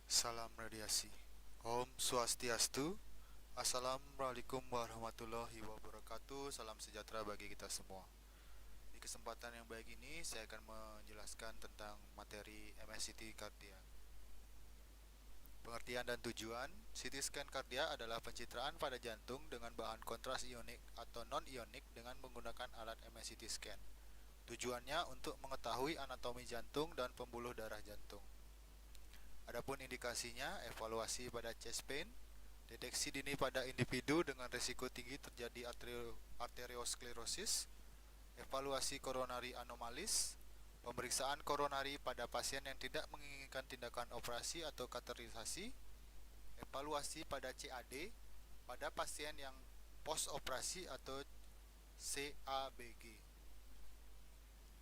Salam radiasi. Om Swastiastu. Assalamualaikum warahmatullahi wabarakatuh. Salam sejahtera bagi kita semua. Di kesempatan yang baik ini saya akan menjelaskan tentang materi MSCT kardia. Pengertian dan tujuan. CT scan kardia adalah pencitraan pada jantung dengan bahan kontras ionik atau non-ionik dengan menggunakan alat MSCT scan. Tujuannya untuk mengetahui anatomi jantung dan pembuluh darah jantung. Adapun indikasinya, evaluasi pada chest pain, deteksi dini pada individu dengan risiko tinggi terjadi arteriosklerosis, evaluasi koronari anomalis, pemeriksaan koronari pada pasien yang tidak menginginkan tindakan operasi atau kateterisasi, evaluasi pada CAD pada pasien yang post operasi atau CABG.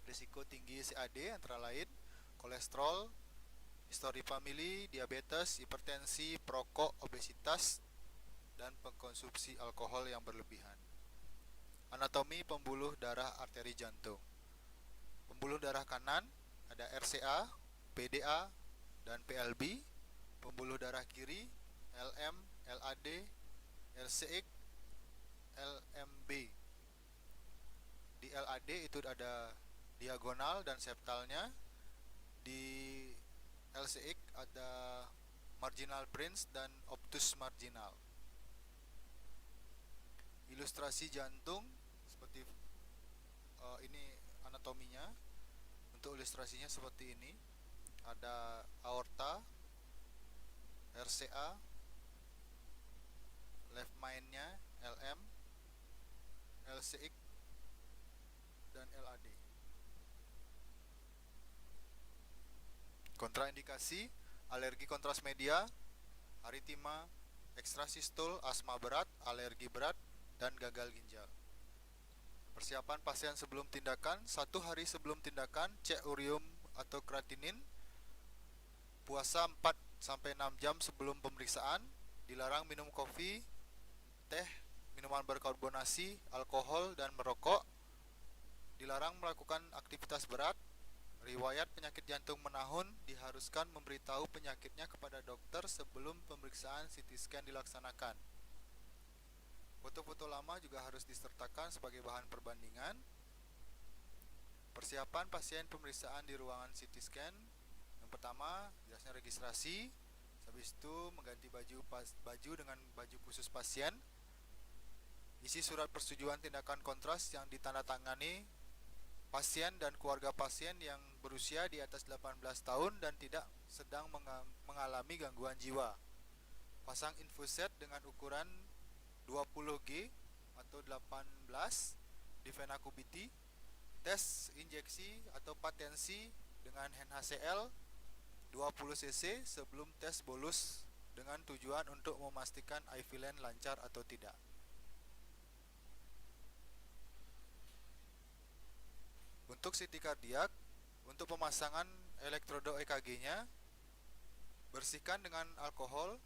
Risiko tinggi CAD antara lain kolesterol, histori famili, diabetes, hipertensi, perokok, obesitas, dan pengkonsumsi alkohol yang berlebihan. Anatomi pembuluh darah arteri jantung. Pembuluh darah kanan ada RCA, PDA, dan PLB. Pembuluh darah kiri LM, LAD, LCX, LMB. Di LAD itu ada diagonal dan septalnya. Di LCX ada marginal branch dan obtus marginal. Ilustrasi jantung seperti ini anatominya. Untuk ilustrasinya seperti ini. Ada aorta, RCA, left main-nya LM, LCX, dan LAD. Kontraindikasi, alergi kontras media, aritma, ekstrasistul, asma berat, alergi berat, dan gagal ginjal. Persiapan pasien sebelum tindakan. 1 hari sebelum tindakan, cek urium atau kreatinin. Puasa 4-6 jam sebelum pemeriksaan. Dilarang minum kopi, teh, minuman berkarbonasi, alkohol, dan merokok. Dilarang melakukan aktivitas berat. Riwayat penyakit jantung menahun, diharuskan memberitahu penyakitnya kepada dokter sebelum pemeriksaan CT scan dilaksanakan. Foto-foto lama juga harus disertakan sebagai bahan perbandingan. Persiapan pasien pemeriksaan di ruangan CT scan. Yang pertama, jelasnya registrasi. Habis itu mengganti baju dengan baju khusus pasien. Isi surat persetujuan tindakan kontras yang ditandatangani pasien dan keluarga pasien yang berusia di atas 18 tahun dan tidak sedang mengalami gangguan jiwa. Pasang infuset dengan ukuran 20G atau 18 di vena cavity. Tes injeksi atau patensi dengan NaCl 20 cc sebelum tes bolus dengan tujuan untuk memastikan IV line lancar atau tidak. Untuk CT kardiak, untuk pemasangan elektrodo EKG-nya, bersihkan dengan alkohol,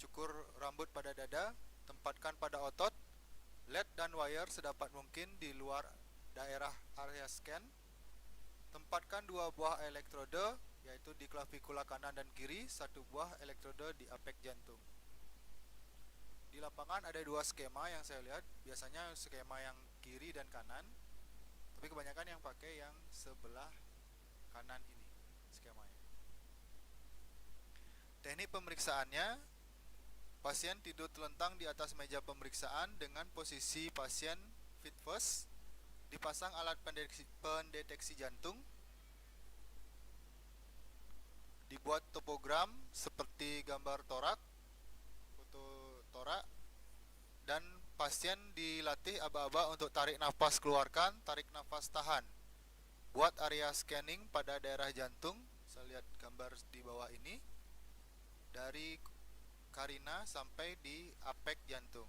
cukur rambut pada dada, tempatkan pada otot, LED dan wire sedapat mungkin di luar daerah area scan. Tempatkan 2 buah elektrodo, yaitu di klavikula kanan dan kiri, 1 buah elektrodo di apek jantung. Di lapangan ada 2 skema yang saya lihat, biasanya skema yang kiri dan kanan. Tapi kebanyakan yang pakai yang sebelah kanan ini skemanya. Teknik pemeriksaannya, pasien tidur telentang di atas meja pemeriksaan dengan posisi pasien feet first. Dipasang alat pendeteksi jantung. Dibuat topogram seperti gambar torak, foto torak, dan pasien dilatih aba-aba untuk tarik nafas keluarkan, tarik nafas tahan. Buat area scanning pada daerah jantung. Saya lihat gambar di bawah ini. Dari karina sampai di apek jantung.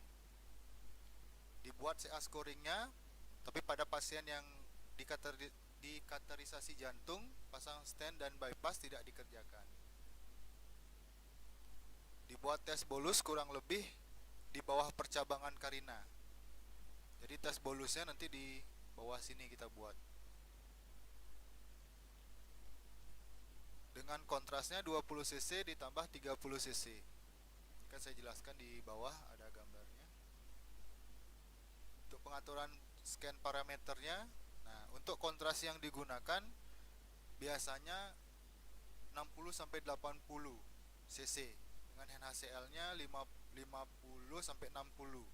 Dibuat CA scoringnya, tapi pada pasien yang dikateterisasi jantung, pasang stent dan bypass tidak dikerjakan. Dibuat tes bolus kurang lebih di bawah percabangan karina. Jadi tes bolusnya nanti di bawah sini kita buat. dengan kontrasnya 20 cc ditambah 30 cc. Ini kan saya jelaskan di bawah ada gambarnya. Untuk pengaturan scan parameternya, nah untuk kontras yang digunakan biasanya 60 sampai 80 cc dengan NaCl-nya 50 sampai 60.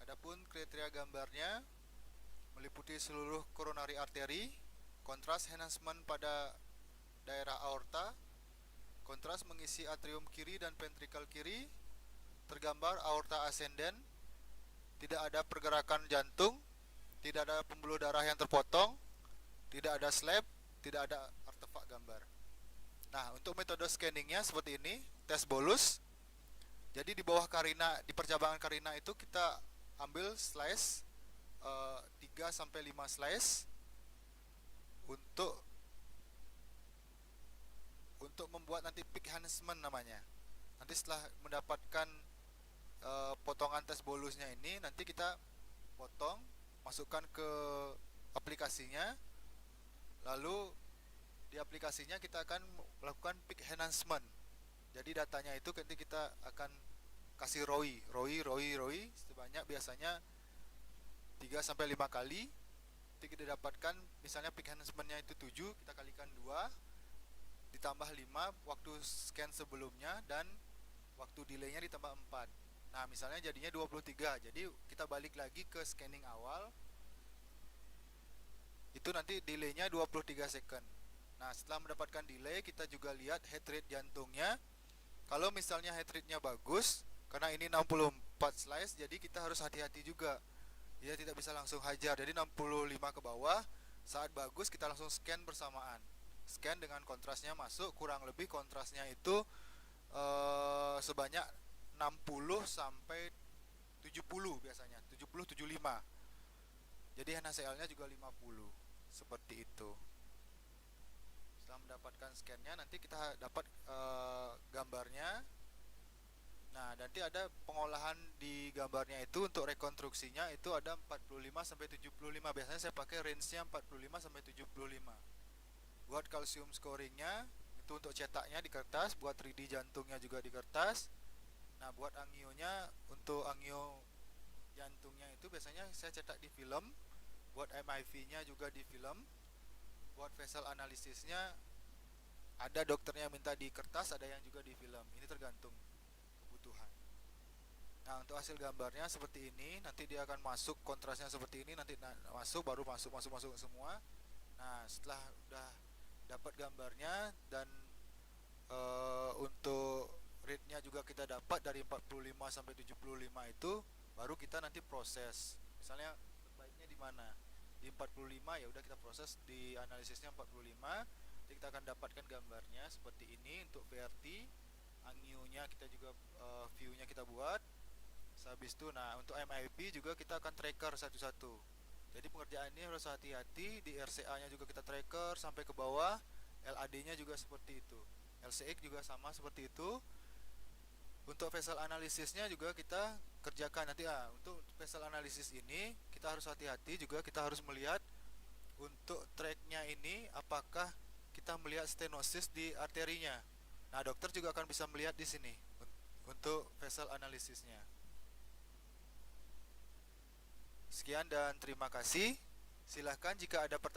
Adapun kriteria gambarnya meliputi seluruh coronary artery, kontras enhancement pada daerah aorta, kontras mengisi atrium kiri dan ventrikel kiri, tergambar aorta ascendant, tidak ada pergerakan jantung, tidak ada pembuluh darah yang terpotong, tidak ada slab, tidak ada artefak gambar. Nah, untuk metode scanningnya seperti ini, tes bolus. Jadi di bawah karina, di percabangan karina itu kita ambil slice 3 sampai 5 slice untuk membuat nanti peak enhancement namanya. Nanti setelah mendapatkan potongan tes bolusnya ini, nanti kita potong, masukkan ke aplikasinya, lalu di aplikasinya kita akan melakukan peak enhancement. Jadi datanya itu nanti kita akan kasih ROI sebanyak biasanya 3 sampai 5 kali. Nanti kita dapatkan misalnya peak enhancement-nya itu 7, kita kalikan 2 ditambah 5 waktu scan sebelumnya, dan waktu delay-nya ditambah 4. Nah, misalnya jadinya 23. Jadi kita balik lagi ke scanning awal. Itu nanti delay-nya 23 second. Nah, setelah mendapatkan delay, kita juga lihat heart rate jantungnya. Kalau misalnya heart rate-nya bagus, karena ini 64 slice, jadi kita harus hati-hati juga. Ya, tidak bisa langsung hajar. Jadi 65 ke bawah, saat bagus kita langsung scan bersamaan. Scan dengan kontrasnya masuk, kurang lebih kontrasnya itu sebanyak 60 sampai 70 biasanya, 70-75. Jadi NaCl-nya juga 50. Seperti itu. Setelah mendapatkan scan-nya, nanti kita dapat gambarnya. Nah, nanti ada pengolahan di gambarnya itu. Untuk rekonstruksinya itu ada 45 sampai 75. Biasanya saya pakai range-nya 45 sampai 75. Buat kalsium scoring-nya itu untuk cetaknya di kertas, buat 3D jantungnya juga di kertas. Nah, buat angionya, untuk angio jantungnya itu biasanya saya cetak di film. Buat MIV-nya juga di film. Buat vessel analisisnya ada dokternya minta di kertas, ada yang juga di film. Ini tergantung kebutuhan. Nah, untuk hasil gambarnya seperti ini. Nanti dia akan masuk kontrasnya seperti ini. Nanti masuk, baru masuk semua. Nah, setelah udah dapat gambarnya dan untuk rate-nya juga kita dapat dari 45 sampai 75 itu, baru kita nanti proses. Misalnya baiknya di mana? Di 45 ya udah kita proses di analisisnya 45. Jadi kita akan dapatkan gambarnya seperti ini untuk VRT. Angionya kita juga view-nya kita buat. Habis itu, nah untuk MIP juga kita akan tracker satu-satu. Jadi pengerjaannya harus hati-hati. Di RCA-nya juga kita tracker sampai ke bawah. LAD-nya juga seperti itu. LCX juga sama seperti itu. Untuk vessel analisisnya juga kita kerjakan nanti. Untuk vessel analisis ini kita harus hati-hati juga, kita harus melihat untuk tracknya ini apakah kita melihat stenosis di arterinya. Nah, dokter juga akan bisa melihat di sini untuk vessel analisisnya. Sekian dan terima kasih. Silahkan jika ada pertanyaan.